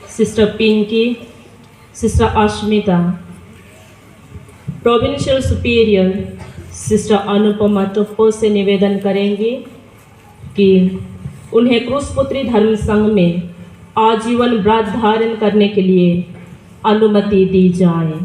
Sister Pinky, Sister Ashmita, provincial superior sister Anupama Toppo से निवेदन करेंगी कि उन्हें क्रूसपुत्री धर्म संघ में आजीवन व्रत धारण करने के लिए अनुमति दी जाए।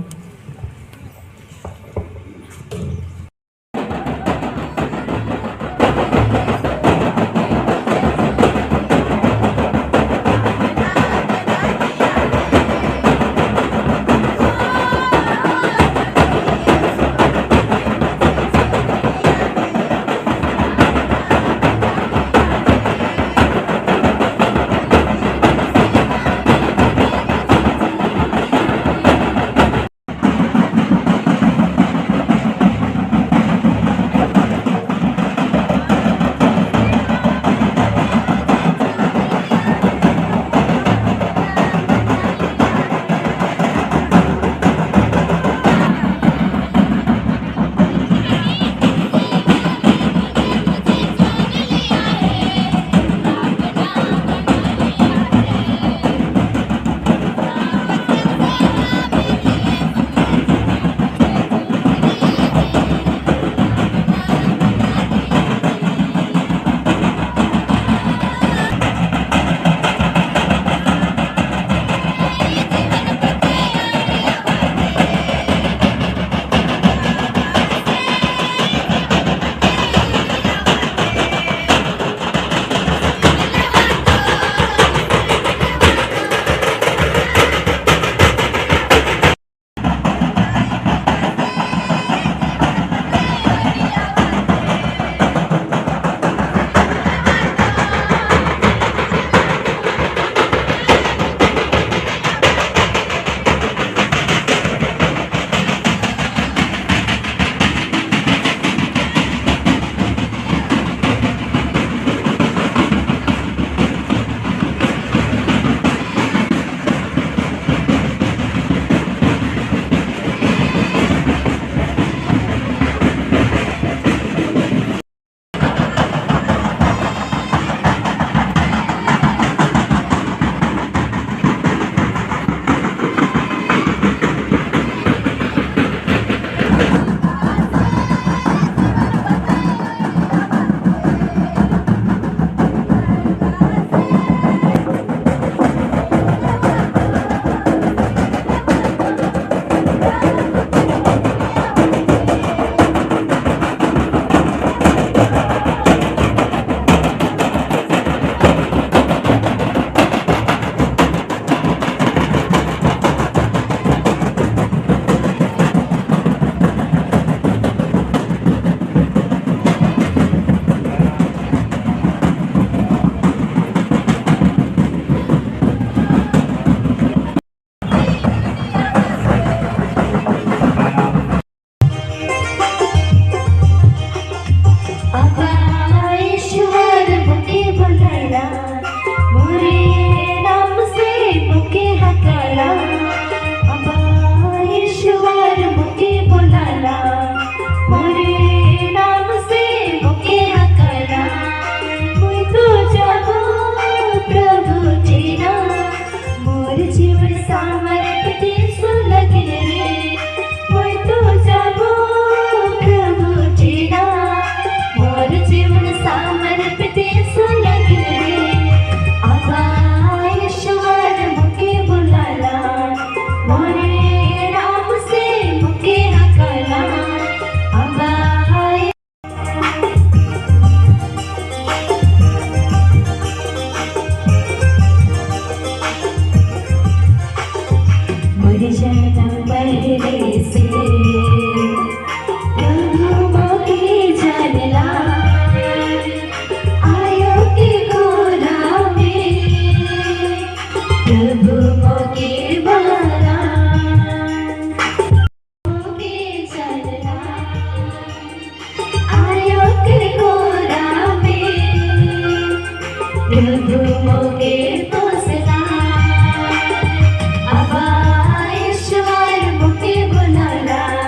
ईश्वर मुके बुलाला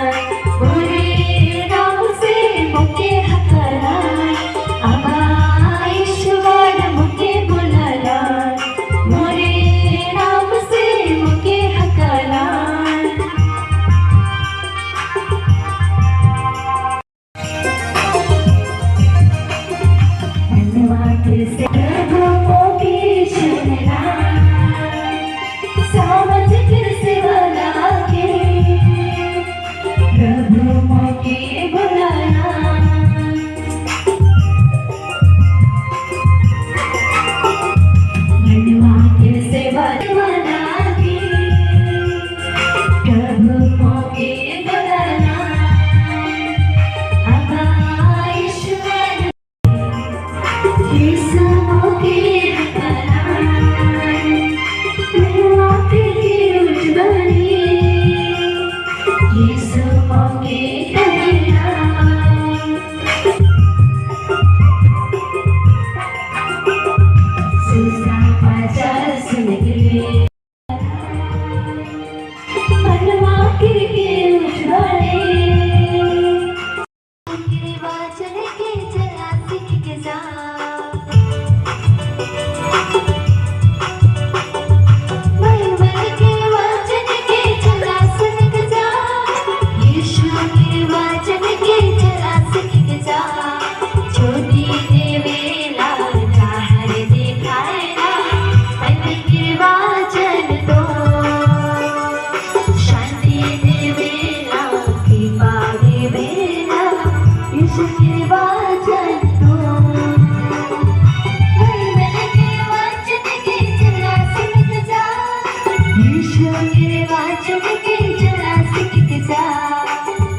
वाचन के जरा सीख जा,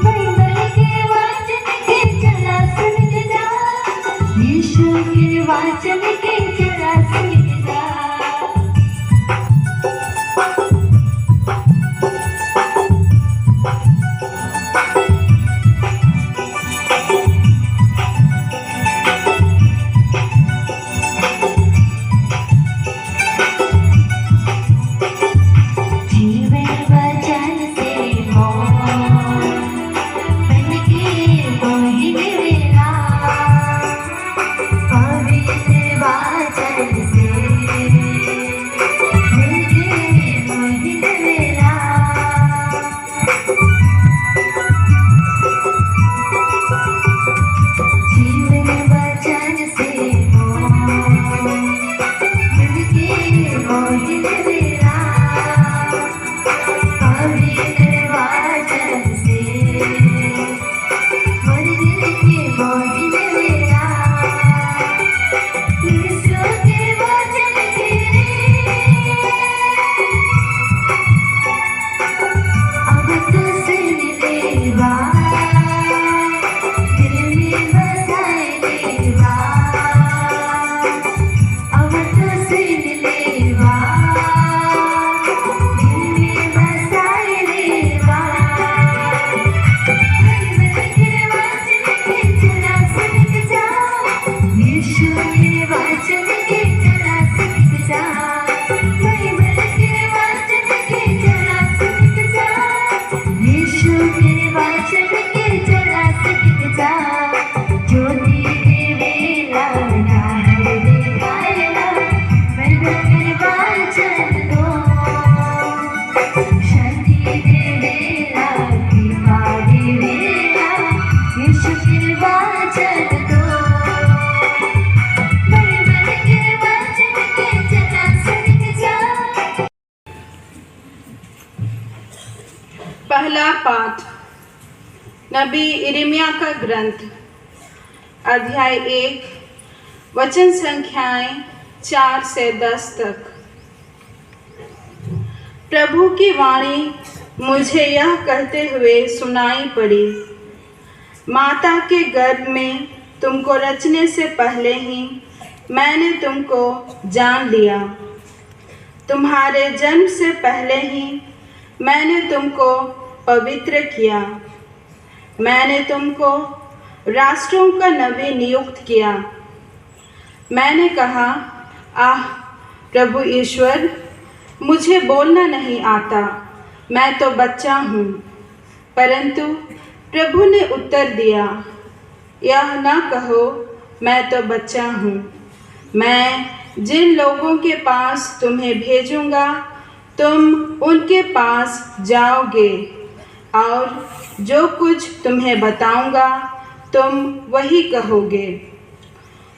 बाइबल के वाचन के जरा सुन जा, यीशु के वाचन के जरा सीख जा। पहला पाठ नबी यिर्मयाह का ग्रंथ, अध्याय 1, वचन संख्याएं 4 से 10 तक। प्रभु की वाणी मुझे यह कहते हुए सुनाई पड़ी, माता के गर्भ में तुमको रचने से पहले ही मैंने तुमको जान लिया, तुम्हारे जन्म से पहले ही मैंने तुमको पवित्र किया, मैंने तुमको राष्ट्रों का नबी नियुक्त किया। मैंने कहा, आह प्रभु ईश्वर, मुझे बोलना नहीं आता, मैं तो बच्चा हूँ। परंतु प्रभु ने उत्तर दिया, यह न कहो मैं तो बच्चा हूँ, मैं जिन लोगों के पास तुम्हें भेजूँगा तुम उनके पास जाओगे और जो कुछ तुम्हें बताऊँगा तुम वही कहोगे।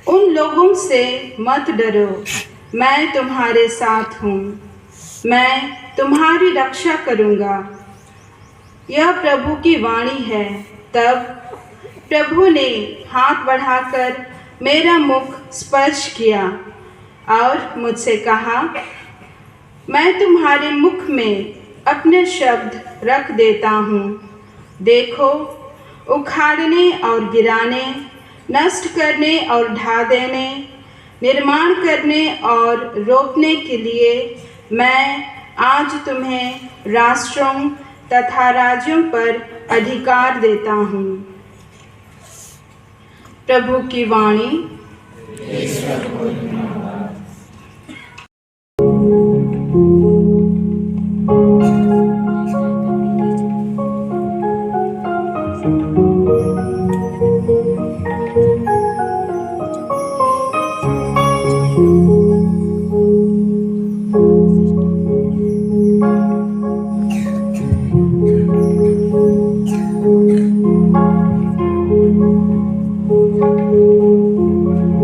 उन लोगों से मत डरो, मैं तुम्हारे साथ हूँ, मैं तुम्हारी रक्षा करूँगा। यह प्रभु की वाणी है। तब प्रभु ने हाथ बढ़ाकर मेरा मुख स्पर्श किया और मुझसे कहा, मैं तुम्हारे मुख में अपने शब्द रख देता हूँ। देखो, उखाड़ने और गिराने, नष्ट करने और ढा देने, निर्माण करने और रोपने के लिए मैं आज तुम्हें राष्ट्रों तथा राज्यों पर अधिकार देता हूँ। प्रभु की वाणी।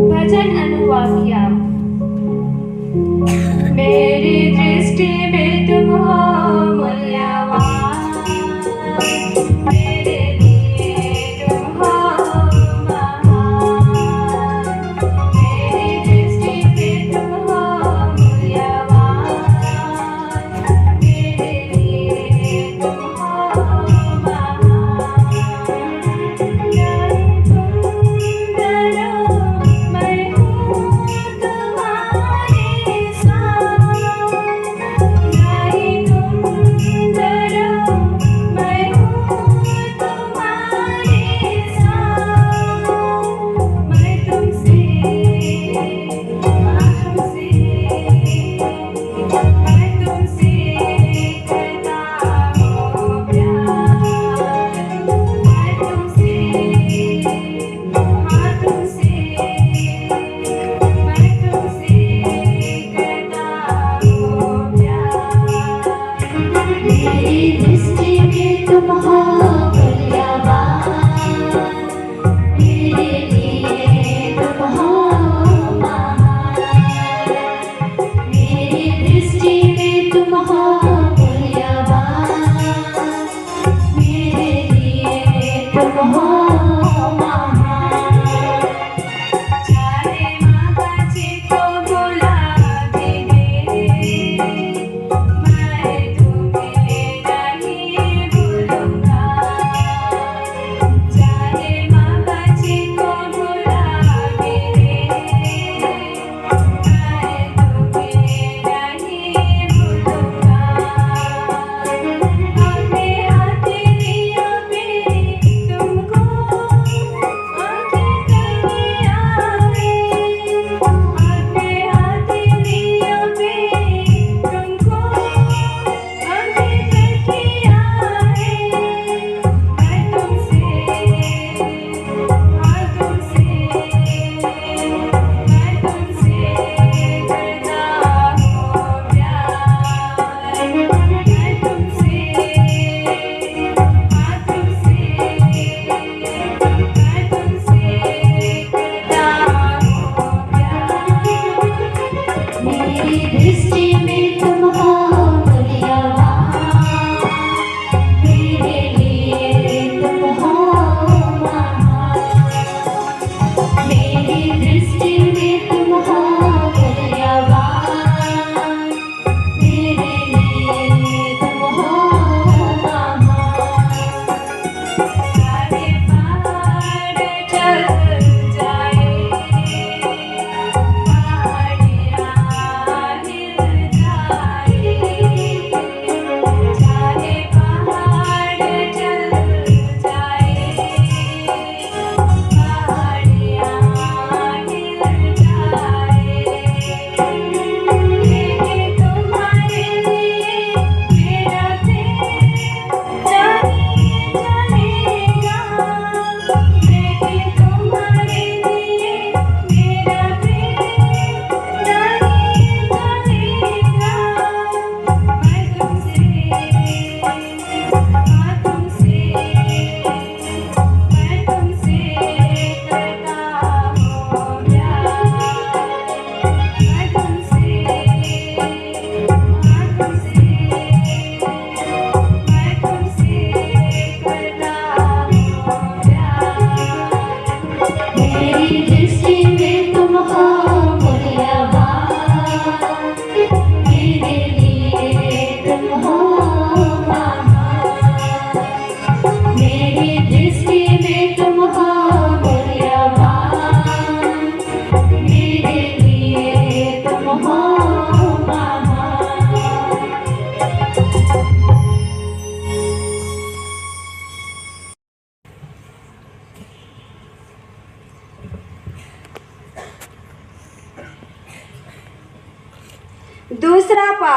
भजन अनुवाक्य।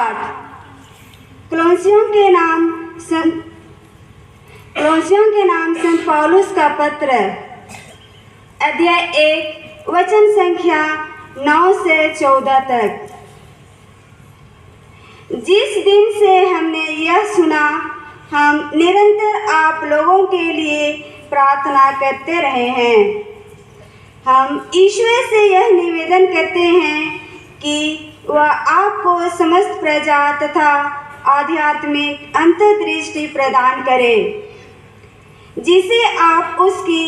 पाठ क्लोसियों के नाम संत पौलुस का पत्र, अध्याय 1 वचन संख्या 9 से 14 तक। जिस दिन से हमने यह सुना, हम निरंतर आप लोगों के लिए प्रार्थना करते रहे हैं। हम ईश्वर से यह निवेदन करते हैं कि वह आपको समस्त प्रजा तथा आध्यात्मिक अंतर्दृष्टि प्रदान करे, जिसे आप उसकी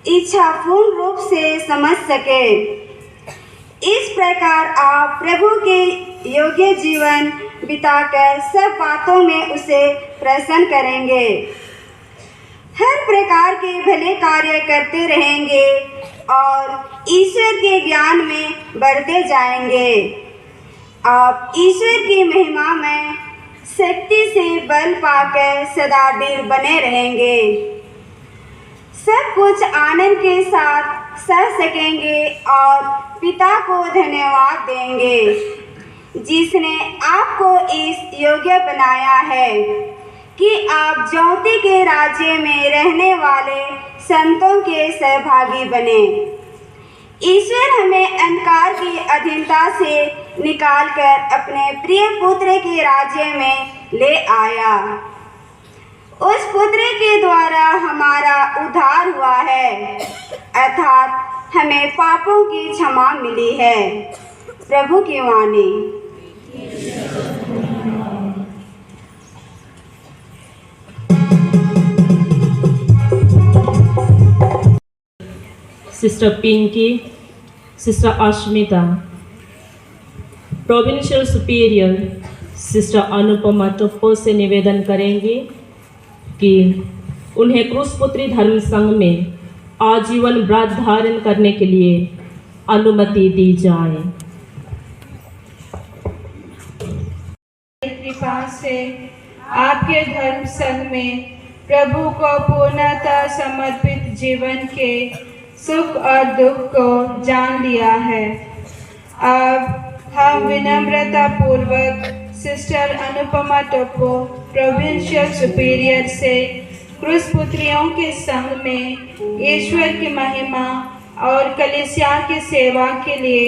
इच्छा पूर्ण रूप से समझ सके। इस प्रकार आप प्रभु के योग्य जीवन बिताकर सब बातों में उसे प्रसन्न करेंगे, हर प्रकार के भले कार्य करते रहेंगे और ईश्वर के ज्ञान में बढ़ते जाएंगे। आप ईश्वर की महिमा में शक्ति से बल पाकर सदा दृढ़ बने रहेंगे, सब कुछ आनंद के साथ सह सकेंगे और पिता को धन्यवाद देंगे, जिसने आपको इस योग्य बनाया है कि आप ज्योति के राज्य में रहने वाले संतों के सहभागी बने। ईश्वर हमें अंधकार की अधीनता से निकालकर अपने प्रिय पुत्र के राज्य में ले आया। उस पुत्र के द्वारा हमारा उद्धार हुआ है, अर्थात हमें पापों की क्षमा मिली है। प्रभु की वाणी। Sister Pinky, sister Ashmita, provincial superior sister Anupama Toppo से निवेदन करेंगी कि उन्हें क्रूसपुत्री धर्म संघ में आजीवन व्रत धारण करने के लिए अनुमति दी जाए। कृपा से आपके धर्म संघ में प्रभु को पूर्णतः समर्पित जीवन के सुख और दुख को जान लिया है। अब हम विनम्रता पूर्वक sister Anupama Toppo, provincial superior से क्रूसपुत्रियों के संघ में ईश्वर की महिमा और कलीसिया की सेवा के लिए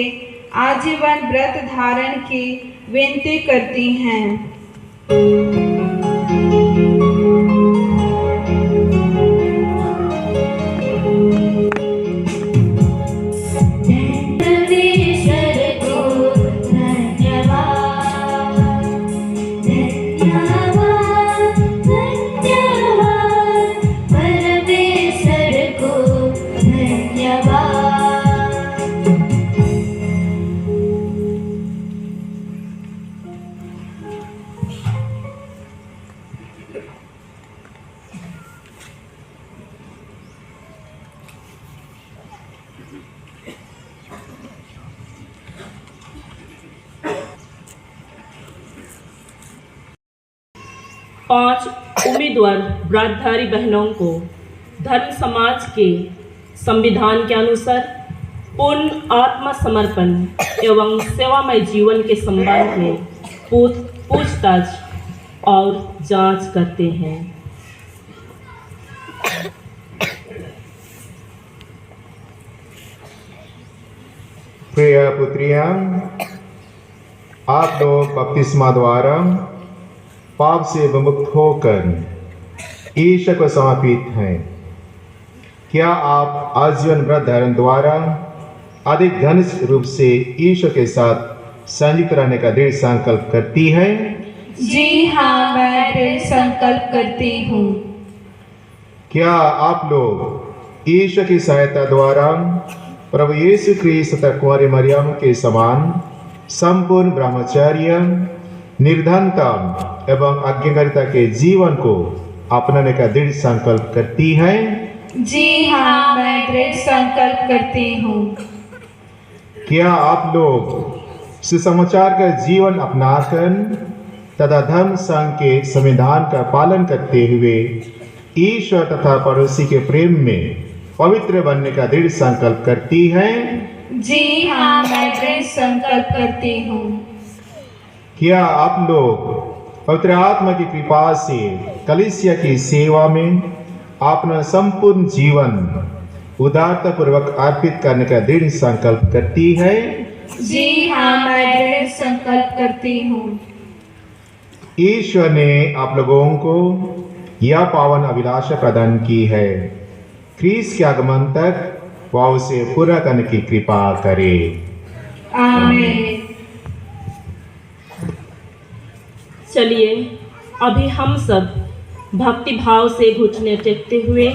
आजीवन व्रत धारण की विनती करती हैं। पांच उम्मीदवार व्रतधारी बहनों को धर्म समाज के संविधान के अनुसार पूर्ण आत्मसमर्पण एवं सेवामय जीवन के संबंध में पूछताछ और जांच करते हैं। प्रिय पुत्रियां, आप लोग बपतिस्मा द्वारा पाप से विमुक्त होकर ईश्वर को समर्पित हैं। क्या आप आजीवन व्रत धारण द्वारा अधिक घनिष्ठ रूप से ईश्वर के साथ संयुक्त रहने का दृढ़ संकल्प करती है? जी हाँ, मैं दृढ़ संकल्प करती हूँ। क्या आप लोग ईश्वर की सहायता द्वारा प्रभु यीशु ख्रीस्त तथा कुंवारी मरियम के समान संपूर्ण ब्रह्मचर्य, निर्धनता एवं आज्ञाकारिता के जीवन को अपनाने का दृढ़ संकल्प करती है? जी हाँ, मैं दृढ़ संकल्प करती हूँ। क्या आप लोग सुसमाचार का जीवन अपनाकर तथा धर्म संघ के संविधान का पालन करते हुए ईश्वर तथा पड़ोसी के प्रेम में पवित्र बनने का दृढ़ संकल्प करती है? जी हाँ, मैं दृढ़ संकल्प करती हूँ। क्या आप लोग पवित्र आत्मा की कृपा से कलीसिया की सेवा में अपना संपूर्ण जीवन उदारता पूर्वक अर्पित करने का दृढ़ संकल्प करती है? जी हाँ, मैं दृढ़ संकल्प करती हूँ। ईश्वर ने आप लोगों को यह पावन अभिलाषा प्रदान की है, क्रिस्त के आगमन तक वह उसे पूरा करने की कृपा करे। आमीन। चलिए अभी हम सब भक्ति भाव से घुटने टेकते हुए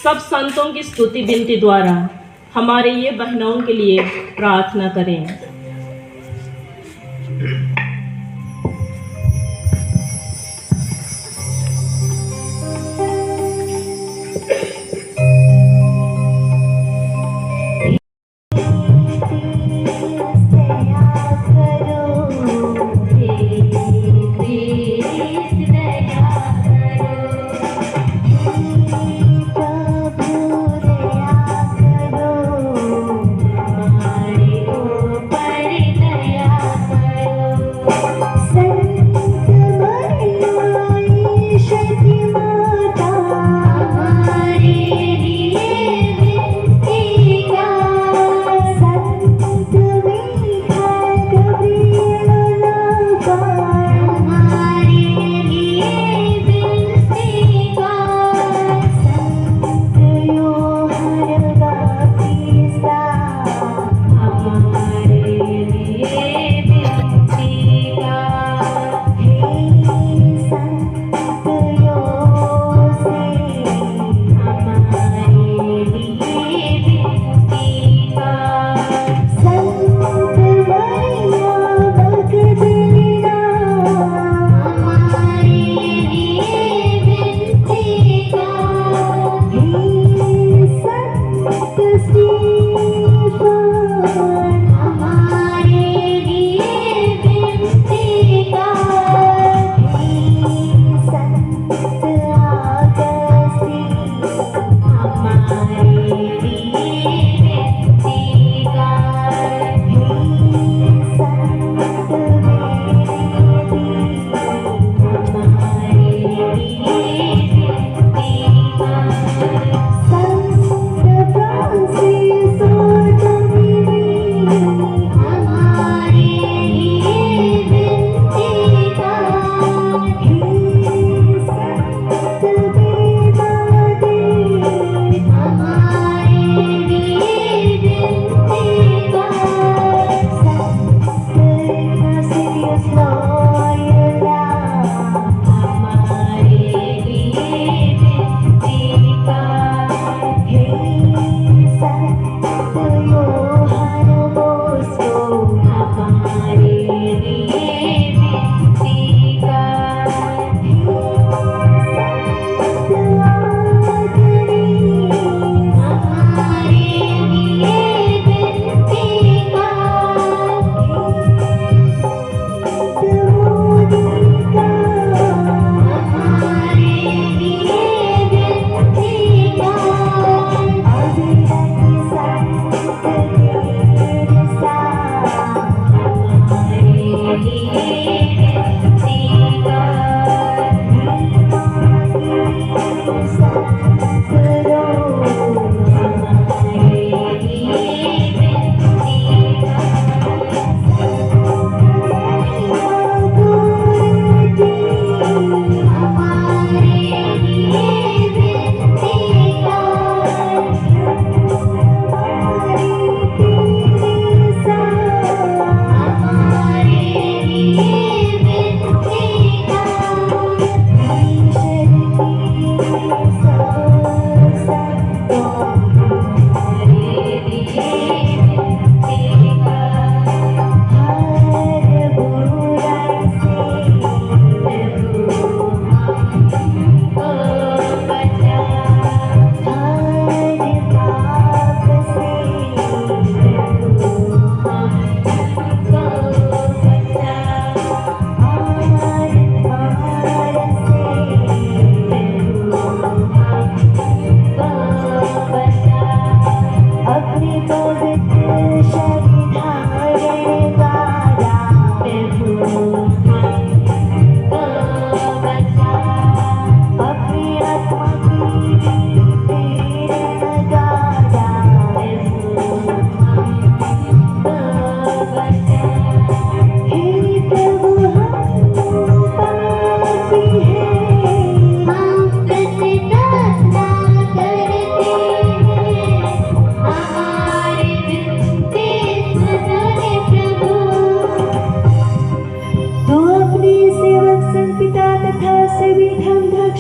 सब संतों की स्तुति विनती द्वारा हमारे ये बहनों के लिए प्रार्थना करें।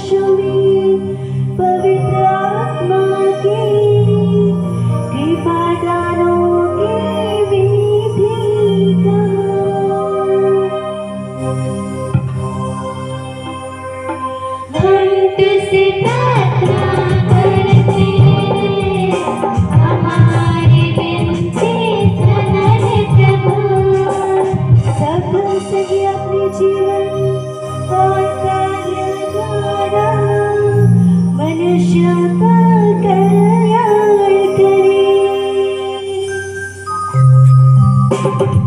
वर्षों में पवित्र आत्मा की कृपादानों की विधि का हम तुझसे प्रार्थना करते हैं, हमारी विनती सुन ले प्रभु। सब सभी अपने जीवन और कार्य द्वारा मनुष्य का कल्याण करें।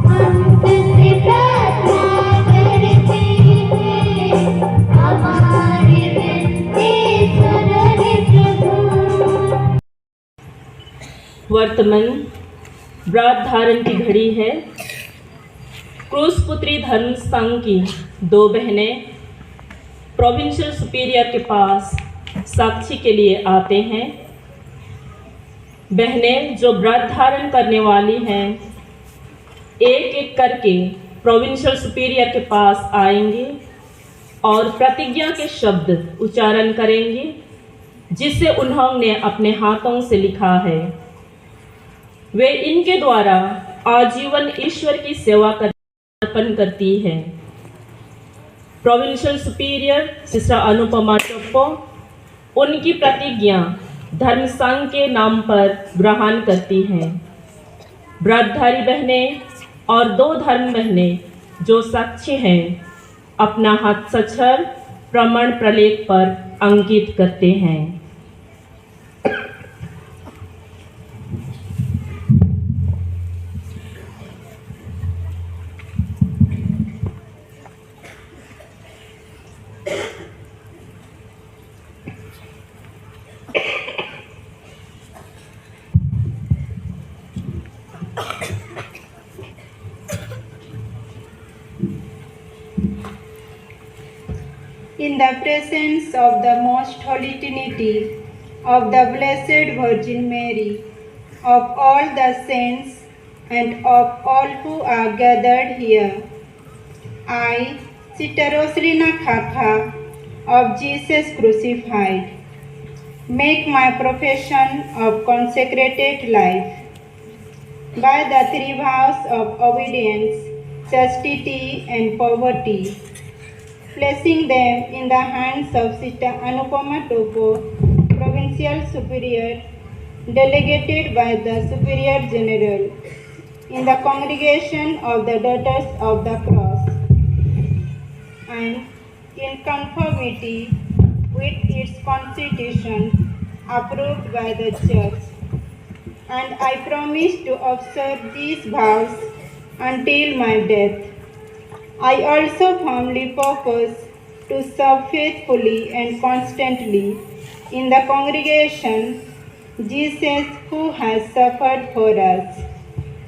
हम तुझसे प्रार्थना करते हैं, हमारी विनती सुन ले प्रभु। वर्तमान व्रत धारण की घड़ी है। क्रूस पुत्री धर्म संघ की 2 बहनें प्रोविंशियल सुपीरियर के पास साक्षी के लिए आते हैं। बहनें जो व्रत धारण करने वाली हैं एक एक करके प्रोविंशियल सुपीरियर के पास आएंगी और प्रतिज्ञा के शब्द उच्चारण करेंगी जिसे उन्होंने अपने हाथों से लिखा है। वे इनके द्वारा आजीवन ईश्वर की सेवा अर्पण करती है। Provincial superior sister Anupama Toppo उनकी प्रतिज्ञा धर्म संघ के नाम पर ग्रहण करती हैं। व्रतधारी बहनें और 2 धर्म बहनें जो साक्षी हैं अपना हस्ताक्षर प्रमाण प्रलेख पर अंकित करते हैं। In the presence of the Most Holy Trinity, of the Blessed Virgin Mary, of all the saints, and of all who are gathered here, I, Sister Rosalina Khakha, of Jesus Crucified, make my profession of consecrated life by the 3 vows of obedience, chastity, and poverty, placing them in the hands of Sister Anupama Topo, Provincial Superior, delegated by the Superior General, in the congregation of the Daughters of the Cross, and in conformity with its constitution approved by the Church. And I promise to observe these vows until my death. I also firmly purpose to serve faithfully and constantly in the congregation Jesus who has suffered for us.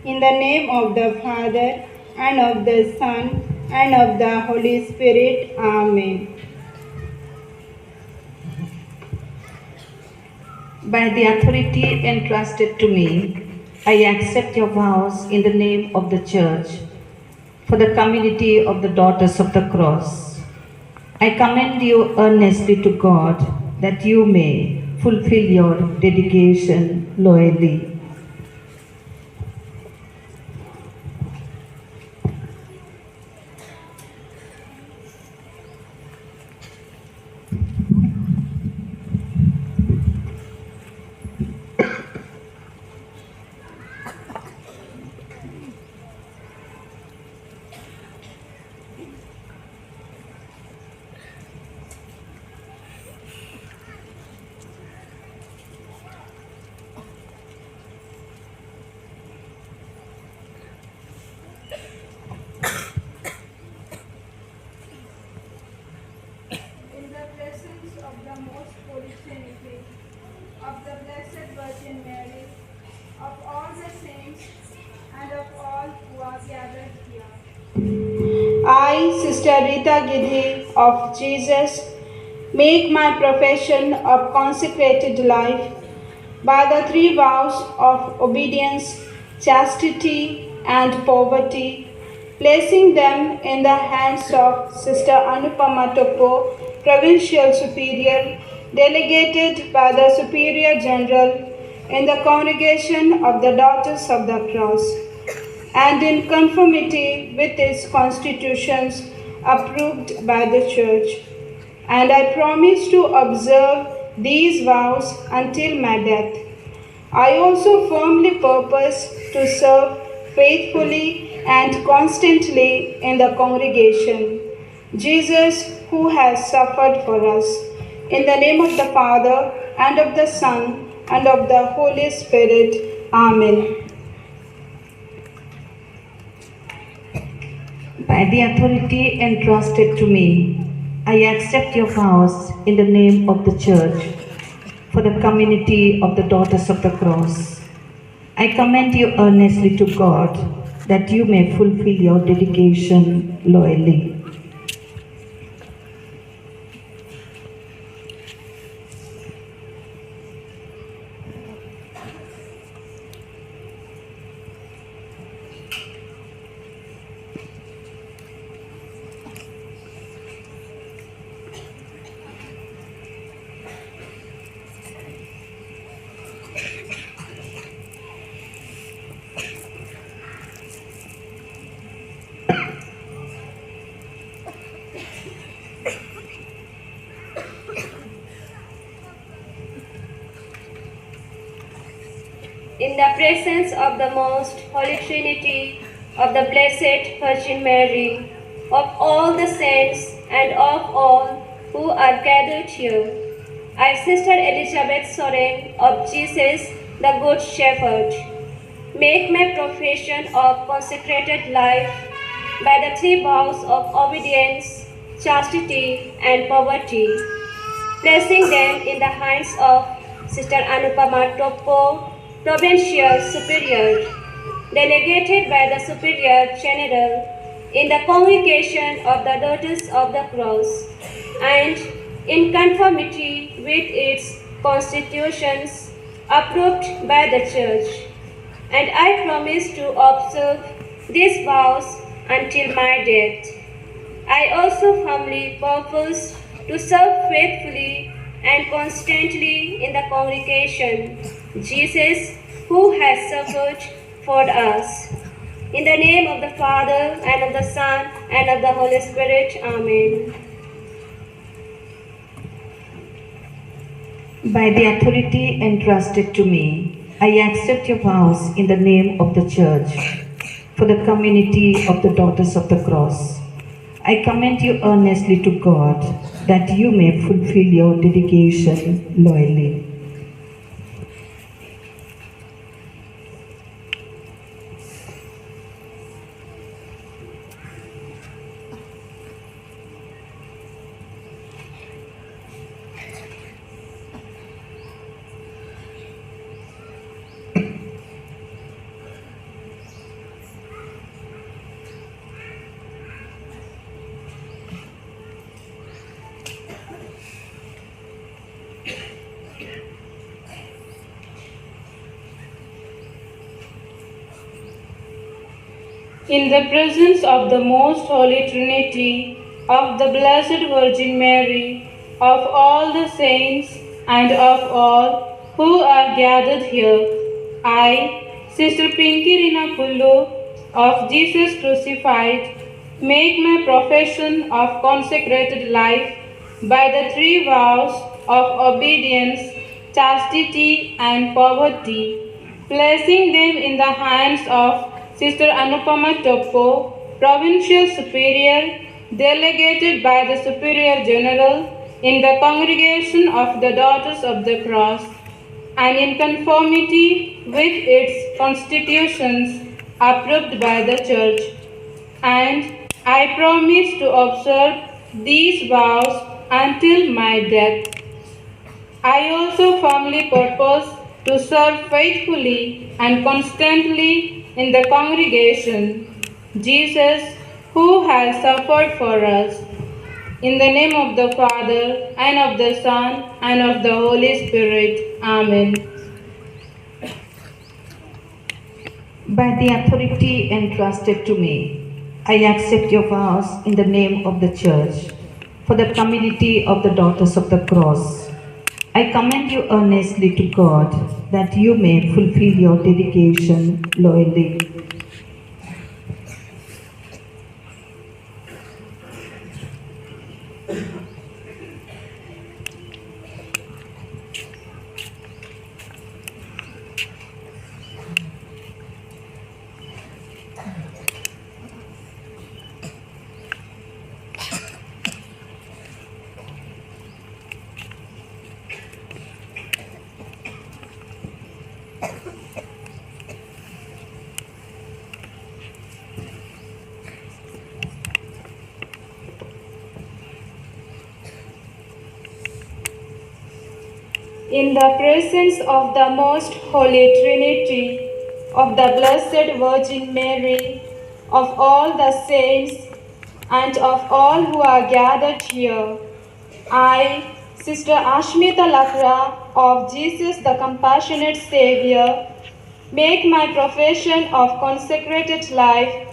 In the name of the Father, and of the Son, and of the Holy Spirit. Amen. By the authority entrusted to me, I accept your vows in the name of the Church for the community of the Daughters of the Cross. I commend you earnestly to God that you may fulfill your dedication loyally. In the presence of the Most Holy Trinity, of the Blessed Virgin Mary, of all the saints, and of all who are gathered here, I, Sister Rita Gidhi of Jesus, make my profession of consecrated life by the 3 vows of obedience, chastity, and poverty, placing them in the hands of Sister Anupama Topo, provincial superior delegated by the Superior General in the Congregation of the Daughters of the Cross, and in conformity with its constitutions approved by the Church. And I promise to observe these vows until my death. I also firmly purpose to serve faithfully and constantly in the congregation. Jesus, who has suffered for us, in the name of the Father, and of the Son, and of the Holy Spirit. Amen. By the authority entrusted to me, I accept your vows in the name of the Church for the community of the Daughters of the Cross. I commend you earnestly to God that you may fulfill your dedication loyally. In the presence of the Most Holy Trinity, of the Blessed Virgin Mary, of all the saints, and of all who are gathered here, I, Sister Elizabeth Soren of Jesus, the Good Shepherd, make my profession of consecrated life by the three vows of obedience, chastity, and poverty, placing them in the hands of Sister Anupama Topo, Provincial Superior, delegated by the Superior General in the Congregation of the Daughters of the Cross, and in conformity with its constitutions approved by the Church. And I promise to observe these vows until my death. I also firmly purpose to serve faithfully and constantly in the congregation, Jesus, who has suffered for us. In the name of the Father, and of the Son, and of the Holy Spirit. Amen. By the authority entrusted to me, I accept your vows in the name of the Church for the community of the Daughters of the Cross. I commend you earnestly to God that you may fulfill your dedication loyally. In the presence of the Most Holy Trinity, of the Blessed Virgin Mary, of all the saints, and of all who are gathered here, I, Sister Pinky Rina Pullu of Jesus Crucified, make my profession of consecrated life by the three vows of obedience, chastity, and poverty, placing them in the hands of Sister Anupama Topo, Provincial Superior, delegated by the Superior General in the Congregation of the Daughters of the Cross, and in conformity with its constitutions approved by the Church. And I promise to observe these vows until my death. I also firmly purpose to serve faithfully and constantly in the congregation, Jesus, who has suffered for us. In the name of the Father, and of the Son, and of the Holy Spirit. Amen. By the authority entrusted to me, I accept your vows in the name of the Church for the community of the Daughters of the Cross. I commend you earnestly to God that you may fulfill your dedication loyally. In the presence of the Most Holy Trinity, of the Blessed Virgin Mary, of all the saints, and of all who are gathered here, I, Sister Ashmita Lakra of Jesus the Compassionate Savior, make my profession of consecrated life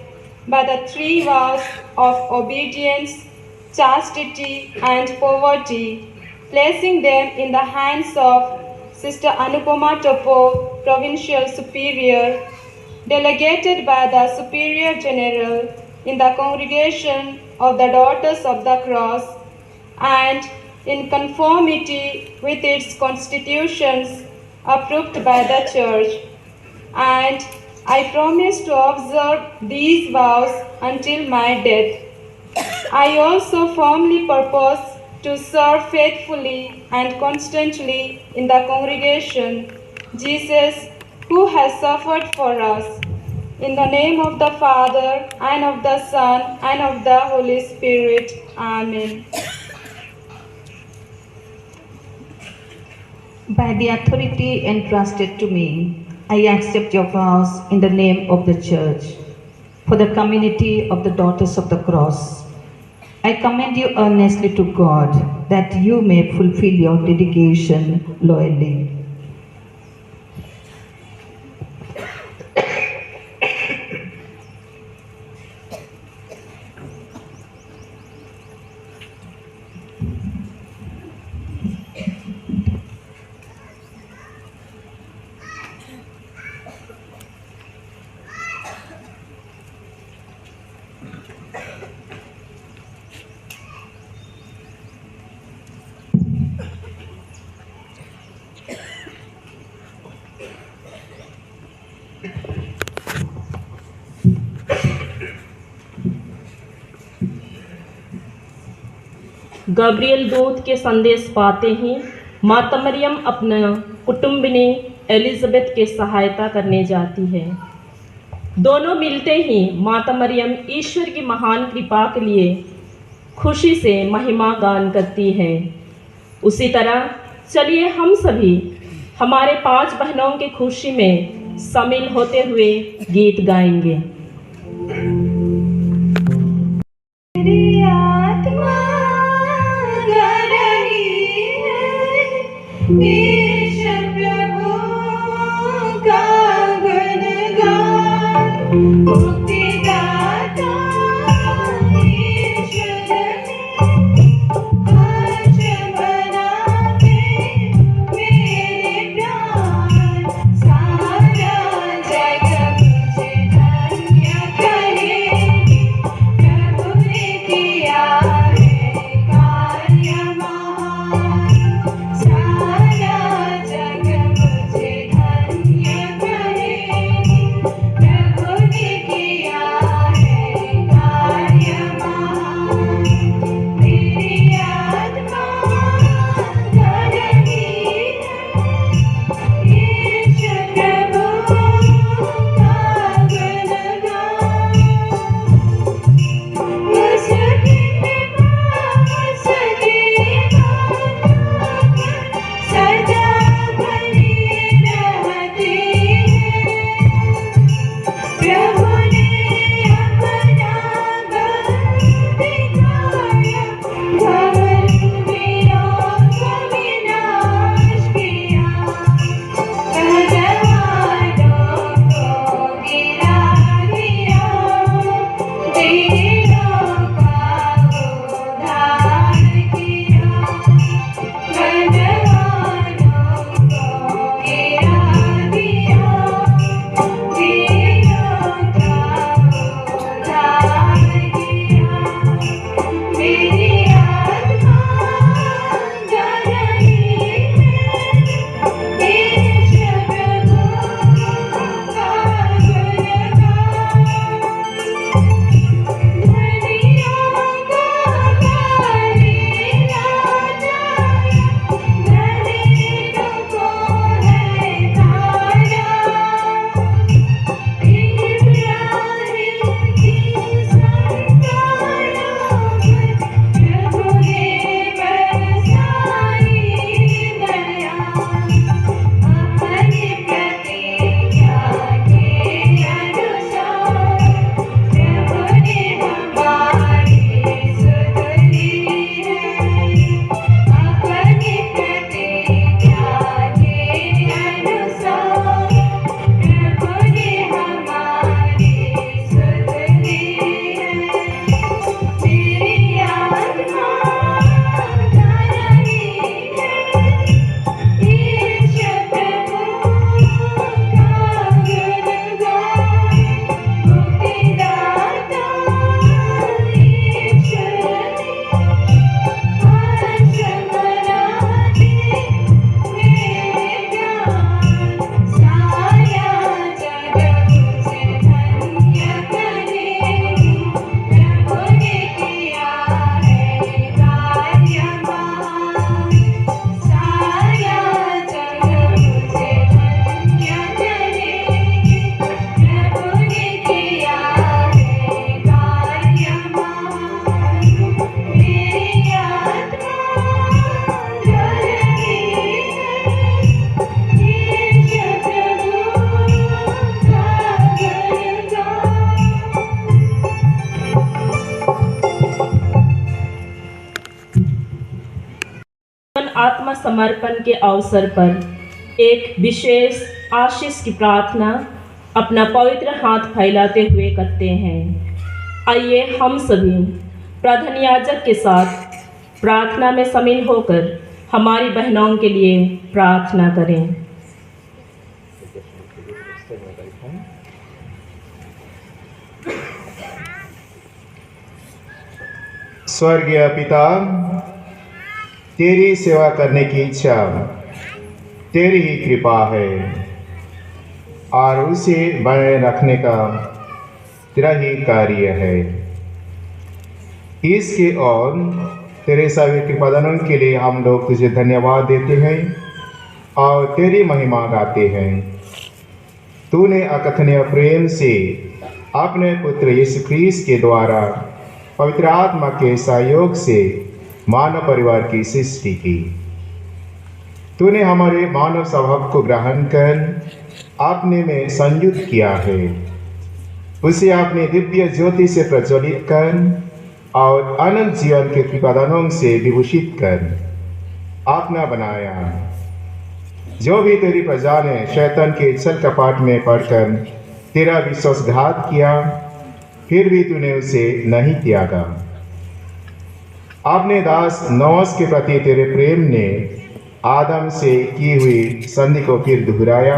by the three vows of obedience, chastity, and poverty, placing them in the hands of Sister Anupama Topo, Provincial Superior, delegated by the Superior General in the Congregation of the Daughters of the Cross, and in conformity with its constitutions approved by the Church. And I promise to observe these vows until my death. I also firmly purpose to serve faithfully and constantly in the congregation Jesus, who has suffered for us. In the name of the Father, and of the Son, and of the Holy Spirit. Amen. By the authority entrusted to me, I accept your vows in the name of the Church, for the community of the Daughters of the Cross. I commend you earnestly to God that you may fulfill your dedication loyally. Gabriel दूत के संदेश पाते ही माता मरियम अपना कुटुंबिनी Elizabeth के सहायता करने जाती है। दोनों मिलते ही माता मरियम ईश्वर की महान कृपा के लिए खुशी से महिमा गान करती है। उसी तरह चलिए हम सभी हमारे 5 बहनों की खुशी में शामिल होते हुए गीत गाएंगे। मेरी आत्मा गा रही है ईश प्रभु का गुणगान। मुक्तिदाता ईश्वर ने हर्ष बना के मेरे प्राण। सारा जग मुझे धन्य करेगी, प्रभु ने किया है कार्य महान। सारा आत्मसमर्पण के अवसर पर एक विशेष आशीष की प्रार्थना अपना पवित्र हाथ फैलाते हुए करते हैं। आइए हम सभी प्रधान याजक के साथ प्रार्थना में शामिल होकर हमारी बहनों के लिए प्रार्थना करें। स्वर्गीय पिता, तेरी सेवा करने की इच्छा तेरी ही कृपा है और उसे बनाए रखने का तेरा ही कार्य है। इसके और तेरे सभी कृपादानों के लिए हम लोग तुझे धन्यवाद देते हैं और तेरी महिमा गाते हैं। तूने अकथनीय प्रेम से अपने पुत्र यीशु ख्रीस्त के द्वारा पवित्र आत्मा के सहयोग से मानव परिवार की सृष्टि की। तूने हमारे मानव स्वभाव को ग्रहण कर अपने में संयुक्त किया है, उसे अपने दिव्य ज्योति से प्रज्वलित कर और अनंत जीवन के कृपादानों से विभूषित कर अपना बनाया। जो भी तेरी प्रजा ने शैतान के छल कपट में पड़कर तेरा विश्वासघात किया, फिर भी तूने उसे नहीं त्यागा। अपने दास नोस के प्रति तेरे प्रेम ने आदम से की हुई संधि को फिर दोहराया।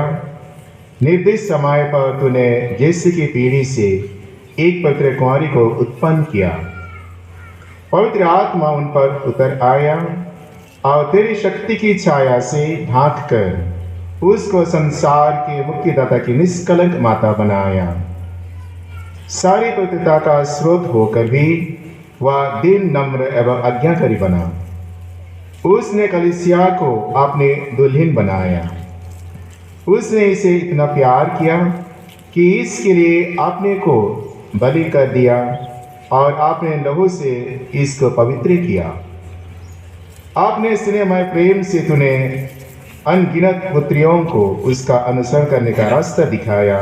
निर्दिष्ट समय पर तूने यीशु की पीढ़ी से एक पवित्र कुंवारी को उत्पन्न किया। पवित्र आत्मा उन पर उतर आया और तेरी शक्ति की छाया से ढांक कर उसको संसार के मुक्तिदाता की निष्कलंक माता बनाया। सारी पवित्रता का स्रोत होकर भी वह दीन, नम्र एवं आज्ञाकारी बना। उसने कलीसिया को अपने दुल्हन बनाया। उसने इसे इतना प्यार किया कि इसके लिए अपने को बलि कर दिया और अपने लहू से इसको पवित्र किया। अपने स्नेहमय प्रेम से तूने अनगिनत पुत्रियों को उसका अनुसरण करने का रास्ता दिखाया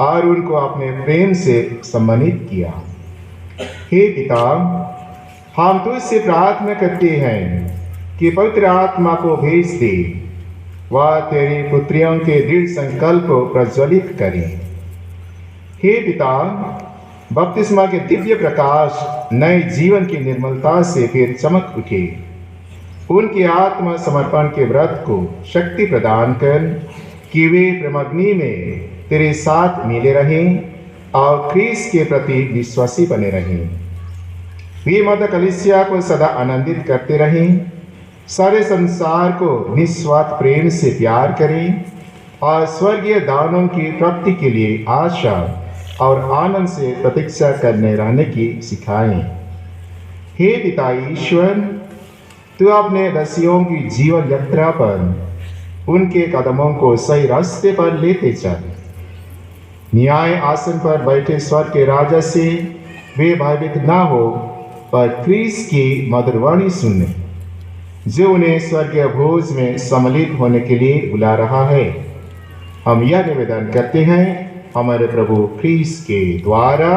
और उनको अपने प्रेम से सम्मानित किया। हे पिता, हम तुझसे प्रार्थना करते हैं कि पवित्र आत्मा को भेज दे, वह तेरी पुत्रियों के दृढ़ संकल्प को प्रज्वलित करे। हे पिता, बपतिस्मा के दिव्य प्रकाश नए जीवन की निर्मलता से फिर चमक उठे। उनके आत्मा समर्पण के व्रत को शक्ति प्रदान कर कि वे प्रेमाग्नि में तेरे साथ मिले रहें और ख्रीस्त के प्रति विश्वासी बने रहें। वे माता कलीसिया को सदा आनंदित करते रहें, सारे संसार को निस्वार्थ प्रेम से प्यार करें और स्वर्गीय दानों की प्राप्ति के लिए आशा और आनंद से प्रतीक्षा करने रहने की सिखाएं। हे पिता ईश्वर, तू अपने दासियों की जीवन यात्रा पर उनके कदमों को सही रास्ते पर लेते चल। न्याय आसन पर बैठे स्वर्ग के राजा से वे भयभीत ना हो, पर ख्रीस्त की मधुर वाणी सुने, जो उन्हें स्वर्गीय भोज में सम्मिलित होने के लिए बुला रहा है। हम यह निवेदन करते हैं हमारे प्रभु ख्रीस्त के द्वारा।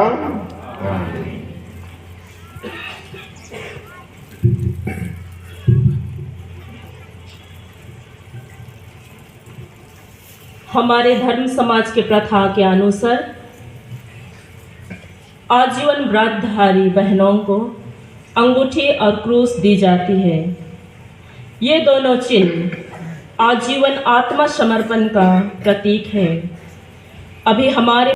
हमारे धर्म समाज के प्रथा के अनुसार आजीवन व्रतधारी बहनों को अंगूठी और क्रूस दी जाती है। ये दोनों चिन्ह आजीवन आत्मा समर्पण का प्रतीक है। अभी हमारे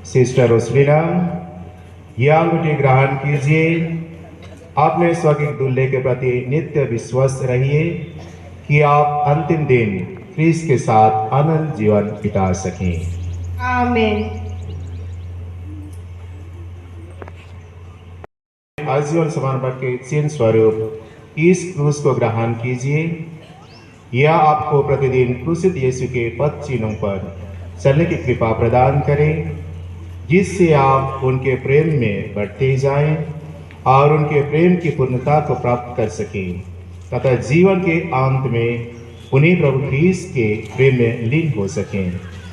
सिस्टर रोसलिना, यह अंगूठी ग्रहण कीजिए। अपने स्वकीय दूल्हे के प्रति नित्य विश्वस्त रहिए कि आप अंतिम दिन ख्रीस्त के साथ अनंत जीवन बिता सकें। आमीन। आजीवन समर्पण के चिन्ह स्वरूप इस क्रूस को ग्रहण कीजिए। यह आपको प्रतिदिन क्रूसित यीशु के पद चिन्हों पर चलने की कृपा प्रदान करे, जिससे आप उनके प्रेम में बढ़ते जाएं और उनके प्रेम की पूर्णता को प्राप्त कर सकें तथा जीवन के अंत में उन्हीं प्रभु ख्रीस्त के प्रेम में लीन हो सकें।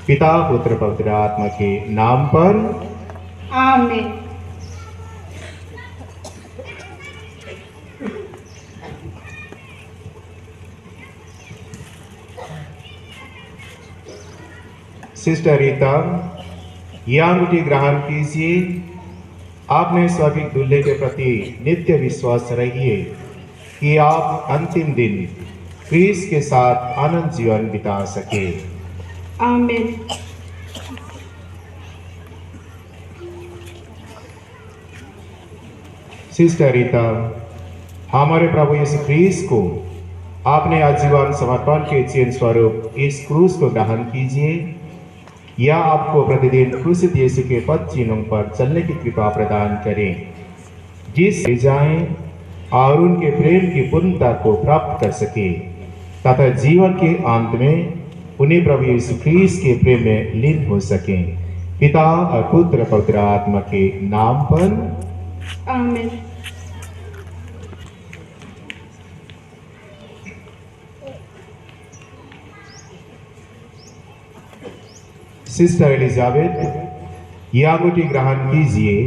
पिता पुत्र पवित्र आत्मा के नाम पर आमीन। सिस्टर रीता, यह अंगूठी ग्रहण कीजिए। आपने स्वर्गीय दूल्हे के प्रति नित्य विश्वास रखिए कि आप अंतिम दिन ख्रीस्त के साथ आनंद जीवन बिता सके। आमीन। सिस्टर रीता, हमारे प्रभु यीशु ख्रीस्त को आपने आजीवन समर्पण के चिन्ह स्वरूप इस क्रूस को ग्रहण कीजिए। यह आपको प्रतिदिन क्रूसित यीशु के पद चिन्हों पर चलने की कृपा प्रदान करें, जिससे जाएं और उनके प्रेम की पूर्णता को प्राप्त कर सके तथा जीवन के अंत में उन्हें प्रभु यीशु ख्रीस्त के प्रेम में लीन हो सकें। पिता और पुत्र पवित्र आत्मा के नाम पर आमीन। सिस्टर एलिजाबेथ, यह अंगूठी ग्रहण कीजिए।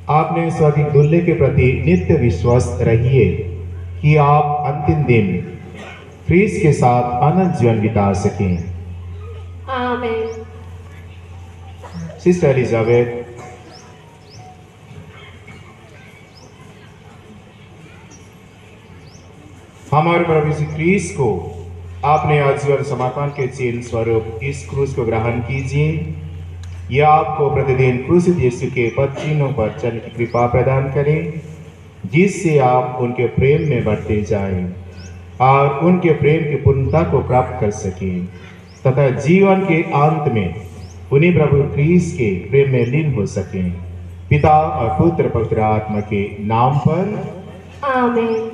आपने स्वर्गीय दूल्हे के प्रति नित्य विश्वास रखिए कि आप अंतिम दिन ख्रीस्त के साथ आनंद जीवन बिता सकें। आमीन। सिस्टर एलिजाबेथ, हमारे प्रभु यीशु ख्रीस्त को आपने आजीवन समर्पण के चिन्ह स्वरूप इस क्रूस को ग्रहण कीजिए। यह आपको प्रतिदिन क्रूसित यीशु के पद चिन्हों पर चलने की कृपा प्रदान करे, जिससे आप उनके प्रेम में बढ़ते जाएं और उनके प्रेम की पूर्णता को प्राप्त कर सकें तथा जीवन के अंत में उन्हीं प्रभु ख्रीस्त के प्रेम में लीन हो सकें। पिता और पुत्र पवित्र आत्मा के नाम पर आमीन।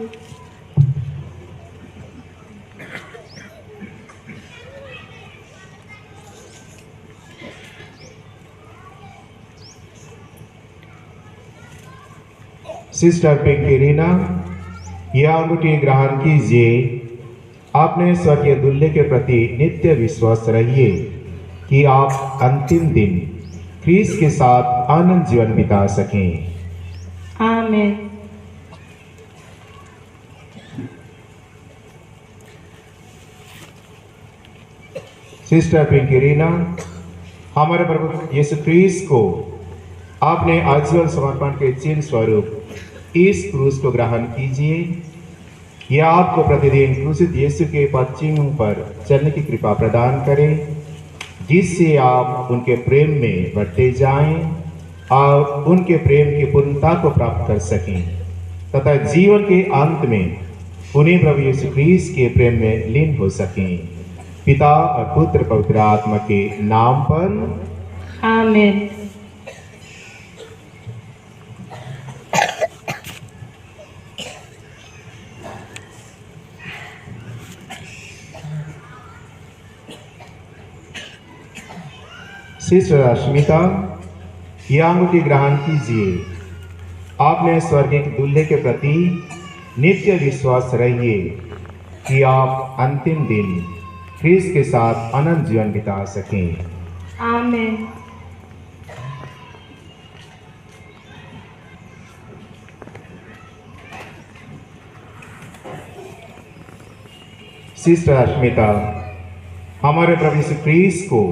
सिस्टर पिंकीरीना, यह अंगूठी ग्रहण कीजिए। आपने स्वर्गीय दूल्हे के प्रति नित्य विश्वास रखिए कि आप अंतिम दिन ख्रीस्त के साथ आनंद जीवन बिता सकें। आमीन। सिस्टर पिंकीरीना, हमारे प्रभु यीशु ख्रीस्त को आपने आजीवन समर्पण के चिन्ह स्वरूप इस क्रूस को ग्रहण कीजिए। यह आपको प्रतिदिन क्रूसित यीशु के पद चिन्हों पर चलने की कृपा प्रदान करे, जिससे आप उनके प्रेम में बढ़ते जाएं और उनके प्रेम की पूर्णता को प्राप्त कर सकें तथा जीवन के अंत में उन्हीं प्रभु यीशु ख्रीस्त के प्रेम में लीन हो सकें। पिता और पुत्र पवित्र आत्मा के नाम पर आमीन। सिस्टर रश्मिता, यह अंगूठी ग्रहण कीजिए। आपने स्वर्गीय दूल्हे के प्रति नित्य विश्वास रखिए कि आप अंतिम दिन ख्रीस्त के साथ आनंद जीवन बिता सकें। आमीन। सिस्टर रश्मिता, हमारे प्रभु यीशु ख्रीस्त को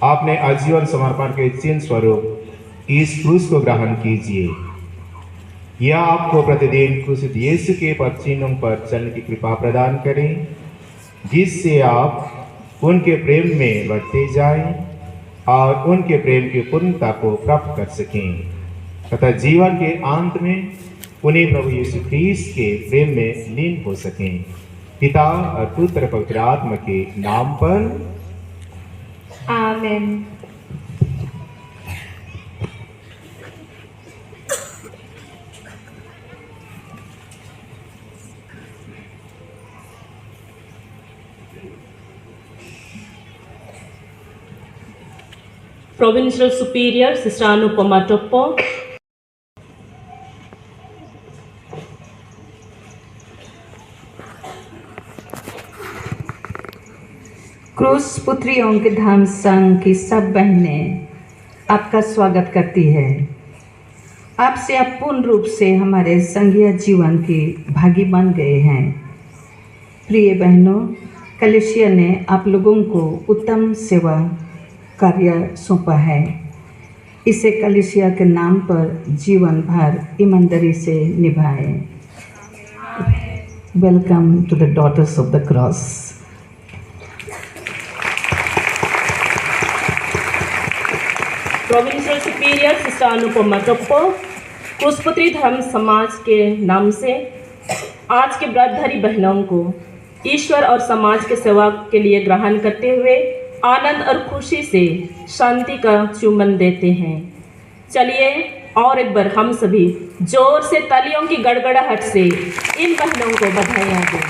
आपने आजीवन समर्पण के चिन्ह स्वरूप इस क्रूस को ग्रहण कीजिए। यह आपको प्रतिदिन क्रूसित यीशु के पद चिन्हों पर चलने की कृपा प्रदान करें, जिससे आप उनके प्रेम में बढ़ते जाएं और उनके प्रेम की पूर्णता को प्राप्त कर सकें तथा जीवन के अंत में उन्हें प्रभु यीशु ख्रीस्त के प्रेम में लीन हो सकें। पिता और पुत्र पवित्र आत्मा के नाम पर आमीन। Provincial Superior Sister Anupama Toppo, क्रूस पुत्रियों के धाम संघ की सब बहनें आपका स्वागत करती है। आपसे आप पूर्ण रूप से हमारे संघीय जीवन की भागी बन गए हैं। प्रिय बहनों, कलीसिया ने आप लोगों को उत्तम सेवा कार्य सौंपा है। इसे कलीसिया के नाम पर जीवन भर ईमानदारी से निभाएं। Welcome to the daughters of the cross. Provincial superior sister Anupama Toppo, क्रूसपुत्री धर्म समाज के नाम से आज के व्रतधारी बहनों को ईश्वर और समाज के सेवा के लिए ग्रहण करते हुए आनंद और खुशी से शांति का चुम्बन देते हैं। चलिए और एक बार हम सभी जोर से तालियों की गड़गड़ाहट से इन बहनों को बधाइयाँ दें।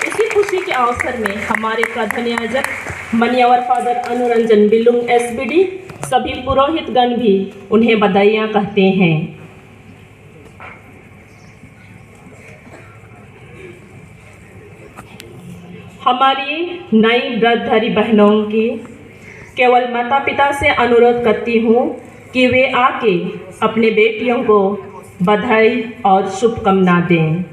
इसी खुशी के अवसर में हमारे प्रधानाचार्य मनियावर फादर अनुरंजन बिलुंग एसबीडी, सभी पुरोहितगण भी उन्हें बधाइयाँ कहते हैं। हमारी नई व्रतधारी बहनों की केवल माता पिता से अनुरोध करती हूँ कि वे आके अपने बेटियों को बधाई और शुभकामना दें।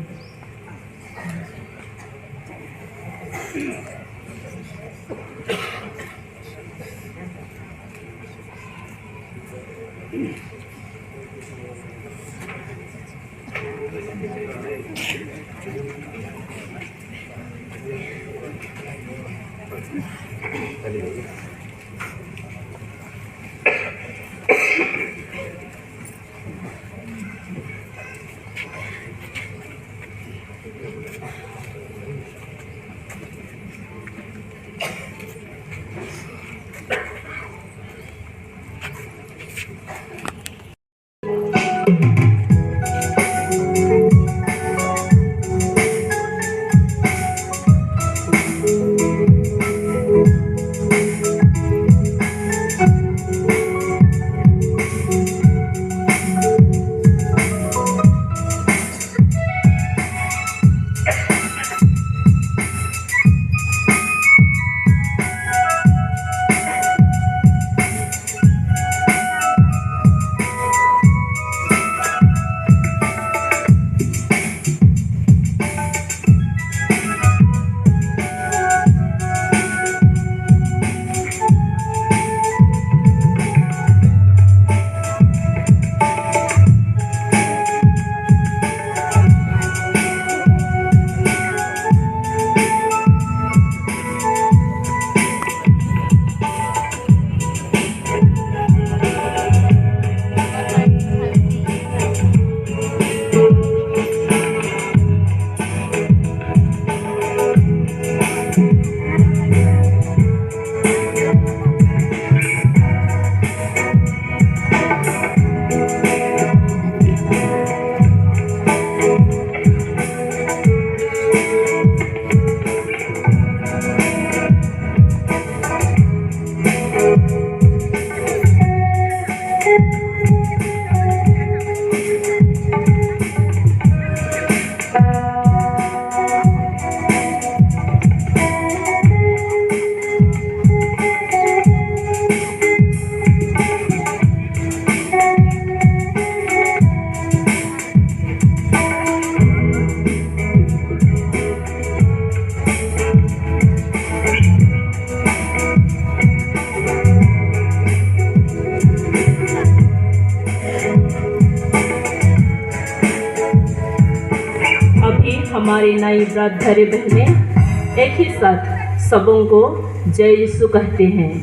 हमारी नई व्रतधारी बहनें एक ही साथ सबों को जय यीशु कहते हैं।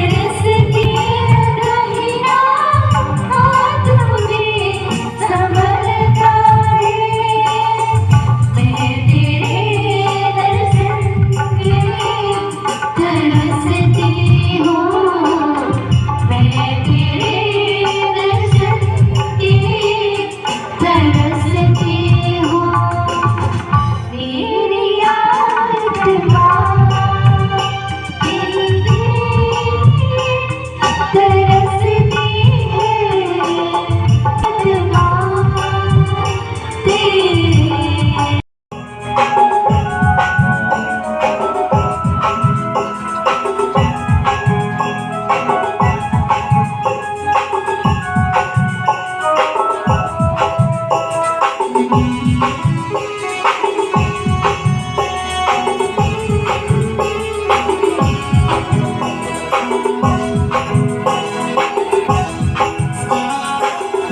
रस के रहिया हाथ में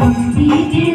मसीह के